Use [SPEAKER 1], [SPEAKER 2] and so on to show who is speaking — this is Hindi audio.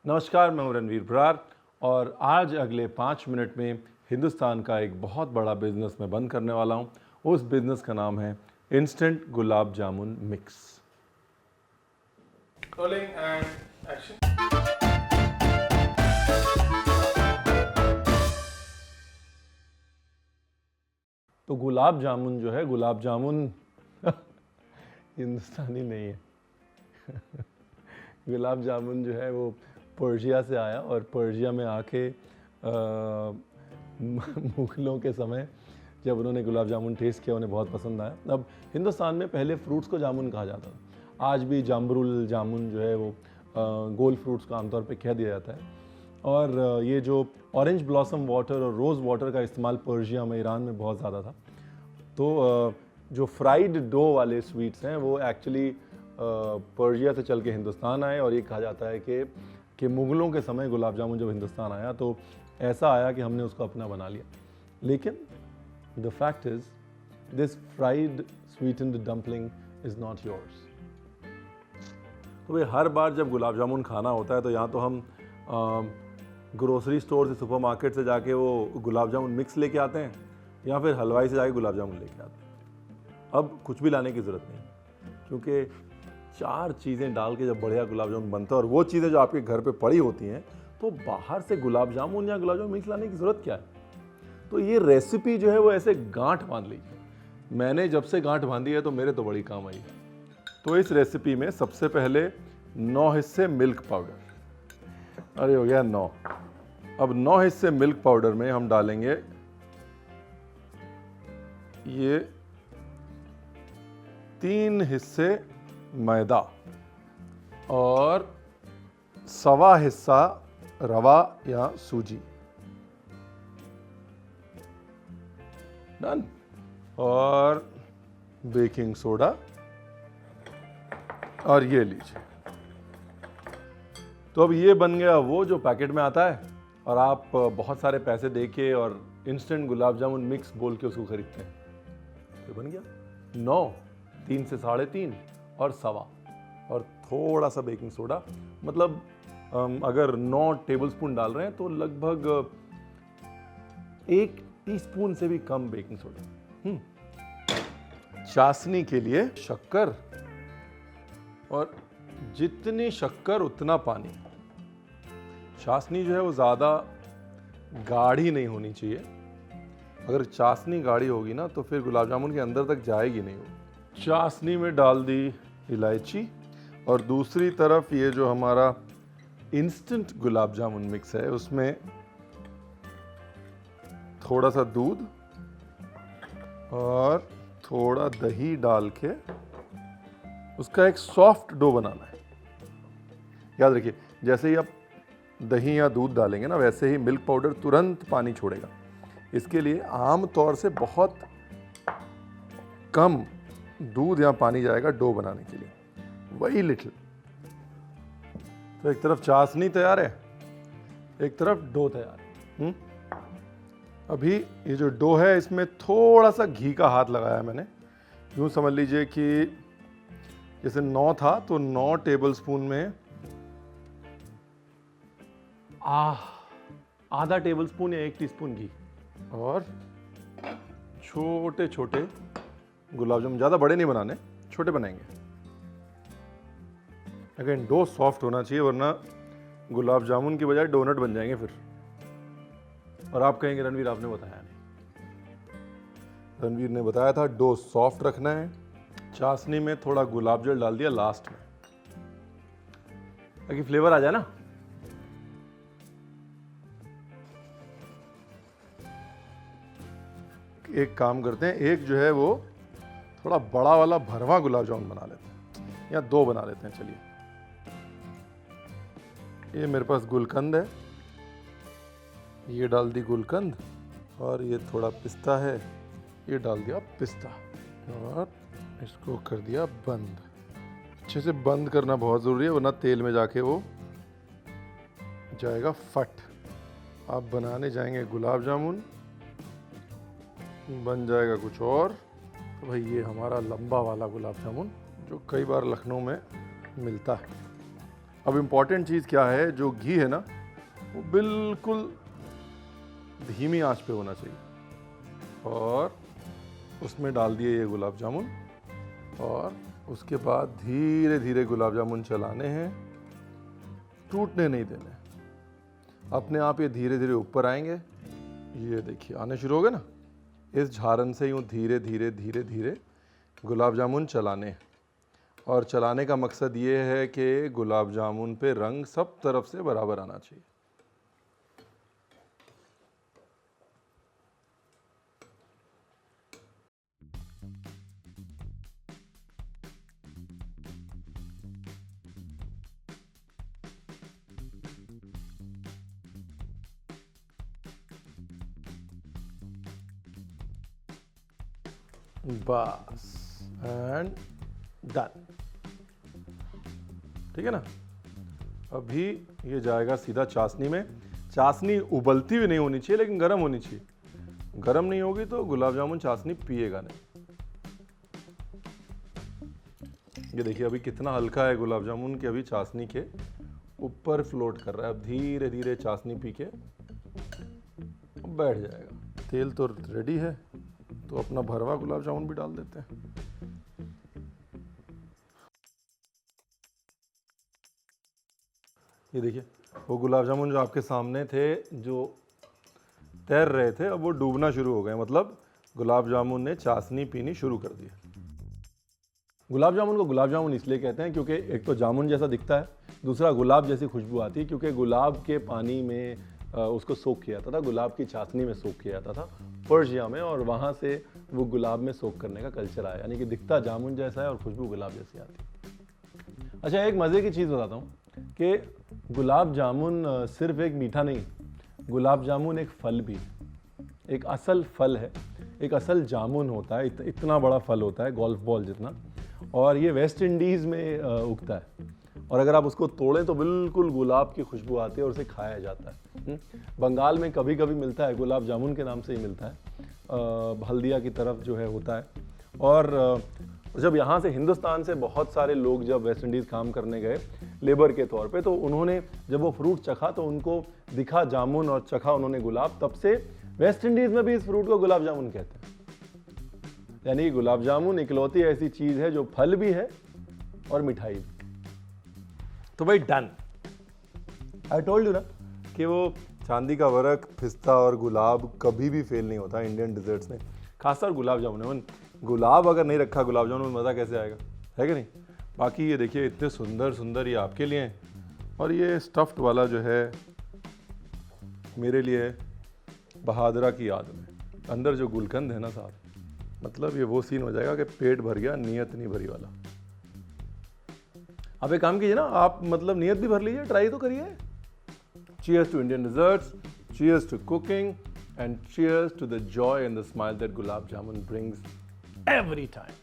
[SPEAKER 1] नमस्कार, मैं हूं रणवीर बरार और आज अगले 5 मिनट में हिंदुस्तान का एक बहुत बड़ा बिजनेस मैं बंद करने वाला हूं। उस बिजनेस का नाम है instant gulab jamun mix.
[SPEAKER 2] Rolling and action.
[SPEAKER 1] तो गुलाब जामुन जो है, गुलाब जामुन हिंदुस्तानी नहीं है। गुलाब जामुन जो है वो पर्शिया से आया और पर्शिया में आके मुगलों के समय जब उन्होंने गुलाब जामुन टेस्ट किया, उन्हें बहुत पसंद आया। अब हिंदुस्तान में पहले फ्रूट्स को जामुन कहा जाता था। आज भी जाम्बुरुल जामुन जो है वो गोल फ्रूट्स को आमतौर पे कह दिया जाता है। और ये जो ऑरेंज ब्लॉसम वाटर और रोज़ वाटर का इस्तेमाल पर्शिया में, ईरान में बहुत ज़्यादा था। तो जो फ्राइड डो वाले स्वीट्स हैं वो एक्चुअली पर्शिया से चल के हिंदुस्तान आए। और ये कहा जाता है कि मुग़लों के समय गुलाब जामुन जब हिंदुस्तान आया तो ऐसा आया कि हमने उसको अपना बना लिया। लेकिन the fact is this fried sweetened dumpling is not yours. तो भाई हर बार जब गुलाब जामुन खाना होता है तो या तो हम ग्रोसरी स्टोर से, सुपरमार्केट से जाके वो गुलाब जामुन मिक्स लेके आते हैं या फिर हलवाई से जाके गुलाब जामुन लेके आते हैं। अब कुछ भी लाने की ज़रूरत नहीं, क्योंकि 4 चीज़ें डाल के जब बढ़िया गुलाब जामुन बनता है और वो चीज़ें जो आपके घर पे पड़ी होती हैं, तो बाहर से गुलाब जामुन या गुलाब जामुन मिक्स लाने की ज़रूरत क्या है। तो ये रेसिपी जो है वो ऐसे गांठ बांध लीजिए। मैंने जब से गांठ बांधी है तो मेरे तो बड़ी काम आई है। तो इस रेसिपी में सबसे पहले 9 हिस्से मिल्क पाउडर। अरे हो गया 9। अब 9 हिस्से मिल्क पाउडर में हम डालेंगे ये 3 हिस्से मैदा और 1.25 हिस्सा रवा या सूजी। डन। और बेकिंग सोडा, और ये लीजिए। तो अब ये बन गया वो जो पैकेट में आता है और आप बहुत सारे पैसे देके और इंस्टेंट गुलाब जामुन मिक्स बोल के उसको खरीदते हैं। तो बन गया 9, 3 से 3.5 और 1.25 और थोड़ा सा बेकिंग सोडा। मतलब अगर 9 टेबलस्पून डाल रहे हैं तो लगभग 1 टीस्पून से भी कम बेकिंग सोडा। चाशनी के लिए शक्कर, और जितनी शक्कर उतना पानी। चाशनी जो है वो ज़्यादा गाढ़ी नहीं होनी चाहिए। अगर चाशनी गाढ़ी होगी ना तो फिर गुलाब जामुन के अंदर तक जाएगी नहीं वो। चाशनी में डाल दी इलायची, और दूसरी तरफ ये जो हमारा इंस्टेंट गुलाब जामुन मिक्स है उसमें थोड़ा सा दूध और थोड़ा दही डाल के उसका एक सॉफ्ट डो बनाना है। याद रखिए, जैसे ही आप दही या दूध डालेंगे ना, वैसे ही मिल्क पाउडर तुरंत पानी छोड़ेगा। इसके लिए आम तौर से बहुत कम दूध या पानी जाएगा डो बनाने के लिए, वही लिटिल। तो एक तरफ चाशनी तैयार है, एक तरफ डो तैयार है। अभी ये जो डो है इसमें थोड़ा सा घी का हाथ लगाया मैंने। यूँ समझ लीजिए कि जैसे 9 था तो 9 टेबलस्पून में आधा टेबलस्पून या 1 टीस्पून घी, और छोटे छोटे गुलाब जामुन। ज़्यादा बड़े नहीं बनाने, छोटे बनाएंगे। अगेन डो सॉफ्ट होना चाहिए, वरना गुलाब जामुन की बजाय डोनट बन जाएंगे फिर। और आप कहेंगे रणवीर आपने बताया नहीं। रणवीर ने बताया था डो सॉफ्ट रखना है। चाशनी में थोड़ा गुलाब जल डाल दिया लास्ट में, ताकि फ्लेवर आ जाए ना। एक काम करते हैं, एक जो है वो थोड़ा बड़ा वाला भरवा गुलाब जामुन बना लेते हैं, या 2 बना लेते हैं। चलिए, ये मेरे पास गुलकंद है, ये डाल दी गुलकंद, और ये थोड़ा पिस्ता है, ये डाल दिया पिस्ता, और इसको कर दिया बंद। अच्छे से बंद करना बहुत ज़रूरी है, वरना तेल में जाके वो जाएगा फट। आप बनाने जाएंगे गुलाब जामुन, बन जाएगा कुछ और। तो भाई ये हमारा लंबा वाला गुलाब जामुन जो कई बार लखनऊ में मिलता है। अब इम्पॉर्टेंट चीज़ क्या है, जो घी है ना वो बिल्कुल धीमी आंच पे होना चाहिए। और उसमें डाल दिए ये गुलाब जामुन और उसके बाद धीरे धीरे गुलाब जामुन चलाने हैं, टूटने नहीं देने। अपने आप ये धीरे धीरे ऊपर आएंगे। ये देखिए आने शुरू हो गए ना। इस झारन से यूँ धीरे धीरे धीरे धीरे गुलाब जामुन चलाने हैं। और चलाने का मकसद ये है कि गुलाब जामुन पे रंग सब तरफ से बराबर आना चाहिए। बस एंड डन। ठीक है ना। अभी ये जाएगा सीधा चाशनी में। चाशनी उबलती हुई नहीं होनी चाहिए, लेकिन गर्म होनी चाहिए। गर्म नहीं होगी तो गुलाब जामुन चाशनी पिएगा नहीं। ये देखिए अभी कितना हल्का है गुलाब जामुन कि अभी चाशनी के ऊपर फ्लोट कर रहा है। अब धीरे धीरे चाशनी पी के बैठ जाएगा। तेल तो रेडी है, तो अपना भरवा गुलाब जामुन भी डाल देते हैं। ये देखिए वो गुलाब जामुन जो आपके सामने थे, जो तैर रहे थे, अब वो डूबना शुरू हो गए। मतलब गुलाब जामुन ने चाशनी पीनी शुरू कर दी। गुलाब जामुन को गुलाब जामुन इसलिए कहते हैं क्योंकि एक तो जामुन जैसा दिखता है, दूसरा गुलाब जैसी खुशबू आती है, क्योंकि गुलाब के पानी में उसको सोख किया जाता था, गुलाब की चाशनी में सोख किया जाता था पर्शिया में, और वहाँ से वो गुलाब में सोख करने का कल्चर आया। यानी कि दिखता जामुन जैसा है और खुशबू गुलाब जैसी आती है। अच्छा, एक मज़े की चीज़ बताता हूँ कि गुलाब जामुन सिर्फ एक मीठा नहीं, गुलाब जामुन एक फल भी है, एक असल फल है, एक असल जामुन होता है। इतना बड़ा फल होता है, गोल्फ बॉल जितना, और ये वेस्ट इंडीज़ में उगता है। और अगर आप उसको तोड़ें तो बिल्कुल गुलाब की खुशबू आती है और उसे खाया जाता है। बंगाल में कभी कभी मिलता है, गुलाब जामुन के नाम से ही मिलता है, हल्दिया की तरफ जो है होता है। और जब यहाँ से हिंदुस्तान से बहुत सारे लोग जब वेस्ट इंडीज़ काम करने गए लेबर के तौर पे, तो उन्होंने जब वो फ्रूट चखा तो उनको दिखा जामुन और चखा उन्होंने गुलाब। तब से वेस्ट इंडीज़ में भी इस फ्रूट को गुलाब जामुन कहते हैं। यानी गुलाब जामुन इकलौती ऐसी चीज़ है जो फल भी है और मिठाई भी। तो भाई डन। आई टोल्ड यू ना कि वो चांदी का वर्क, पिस्ता और गुलाब कभी भी फेल नहीं होता इंडियन डिजर्ट्स में, खासकर गुलाब जामुन। गुलाब अगर नहीं रखा गुलाब जामुन में, मज़ा कैसे आएगा, है कि नहीं। बाकी ये देखिए इतने सुंदर सुंदर ये आपके लिए हैं, और ये स्टफ्ड वाला जो है मेरे लिए बहादुरा की याद में। अंदर जो गुलकंद है ना साहब, मतलब ये वो सीन हो जाएगा कि पेट भर गया, नीयत नहीं भरी वाला। आप एक काम कीजिए ना, आप मतलब नीयत भी भर लीजिए, ट्राई तो करिए। Cheers to Indian desserts, cheers to cooking, and cheers to the joy and the smile that gulab jamun brings every time.